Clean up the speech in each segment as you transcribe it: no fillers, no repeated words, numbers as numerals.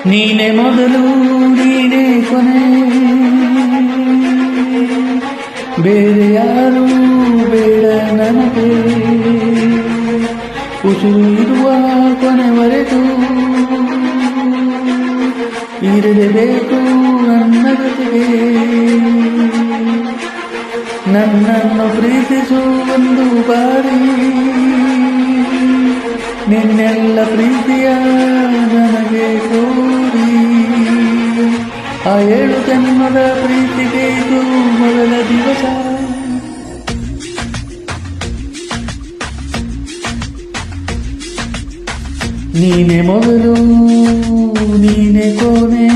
ನೀನೆ ಮೊದಲು ನೀನೆ ಕೊನೆ, ಬೇರೆ ಯಾರು ಬೇಡ ನನಗೆ. ಉಸಿರು ಇರುವ ಕೊನೆವರೆಗೂ ಇರಲೇಬೇಕು ನನ್ನ ಜೊತೆಗೆ. ನನ್ನನ್ನು ಪ್ರೀತಿಸು ಒಂದು ಬಾರಿ, ನಿನ್ನೆಲ್ಲ ಪ್ರೀತಿಯ ನನಗೆ ಕೋರಿ. ಆ 7 ಜನ್ಮದ ಪ್ರೀತಿಗೆ ಇದು ಮೊದಲ ದಿವಸ. ನೀನೆ ಮೊದಲು ನೀನೆ ಕೊನೆ,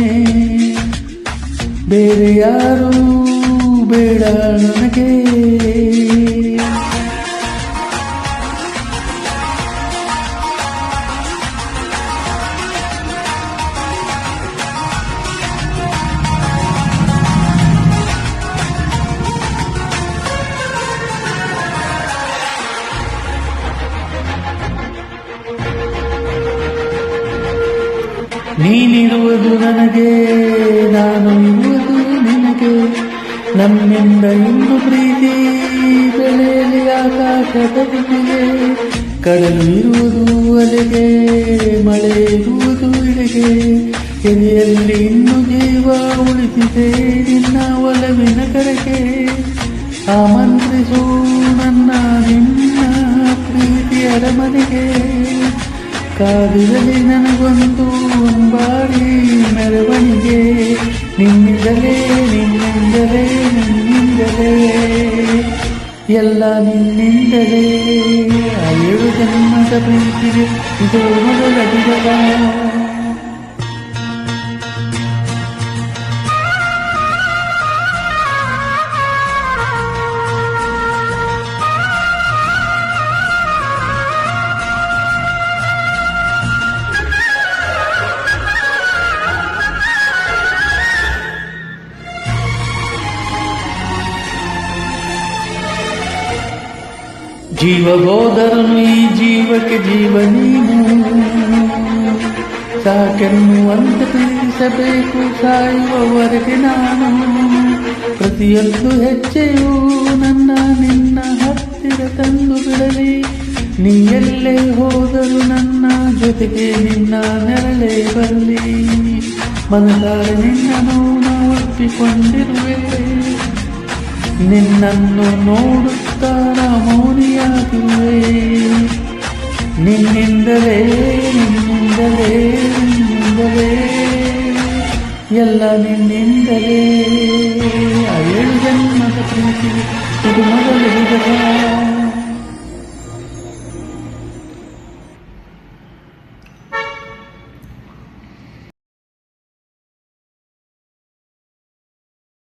ಬೇರೆ ಯಾರು ಬೇಡ ನನಗೆ. ನೀನಿರುವುದು ನನಗೆ, ನಾನು ಇರುವುದು ನಿನಗೆ. ನಮ್ಮಿಂದ ಇಂದು ಪ್ರೀತಿ ಬೆಳೆಯಲಿ ಆಕಾಶದ ದಿಕ್ಕಿಗೆ. ಕಡಲು ಇರುವುದು ಅಲೆಗೆ, ಮಳೆ ಇರುವುದು ಇಡೆಗೆ. ಎದೆಯಲ್ಲಿ ಇನ್ನು ಜೀವ ಉಳಿಸಿದೆ ನಿನ್ನ ಒಲವಿನ ಕರೆಗೆ. ಆಮಂತ್ರಿಸು ನನ್ನ ನಿನ್ನ ಪ್ರೀತಿ ಅರಮನೆಗೆ. ಕಾದಿರಲಿ ನನಗೊಂದು ಬಾರಿ ಮೆರವಣಿಗೆ. ನಿನ್ನಿಂದಲೇ ನಿನ್ನಿಂದಲೇ ನಿನ್ನಿಂದಲೇ ಎಲ್ಲ ನಿನ್ನಿಂದಲೇ. ಆ 7 ಜನ್ಮದ ಪ್ರೀತಿಗೆ ಇದು ಮೊದಲ ದಿವಸ. ಜೀವ ಹೋದರನು ಈ ಜೀವಕ್ಕೆ ಜೀವ ನೀನು. ಸಾಕೆನ್ನುವಂತೆ ಪ್ರೀತಿಸಬೇಕು ಸಾಯುವವರೆಗೆ ನಾನು. ಪ್ರತಿಯೊಂದು ಹೆಜ್ಜೆಯೂ ನನ್ನ ನಿನ್ನ ಹತ್ತಿರ ತಂದು ಬಿಡಲಿ. ನೀ ಎಲ್ಲೇ ಹೋದರೂ ನನ್ನ ಜೊತೆಗೆ ನಿನ್ನ ನೆರಳೇ ಬರಲಿ. ಮನಸಾರೆ ನಿನ್ನನ್ನು ನಾವು ಒಪ್ಪಿಕೊಂಡಿರುವೆ. ನಿನ್ನನ್ನು ನೋಡುತ್ತಾ ಮೌನಿಯಾಗಿರುವೆ. ನಿನ್ನಿಂದಲೇ ನಿನ್ನಿಂದಲೇ ನಿನ್ನಿಂದಲೇ ಎಲ್ಲ ನಿನ್ನಿಂದಲೇ. ಆ 7 ಜನ್ಮದ ಪ್ರೀತಿ ಇದು ಮೊದಲ ದಿವಸ.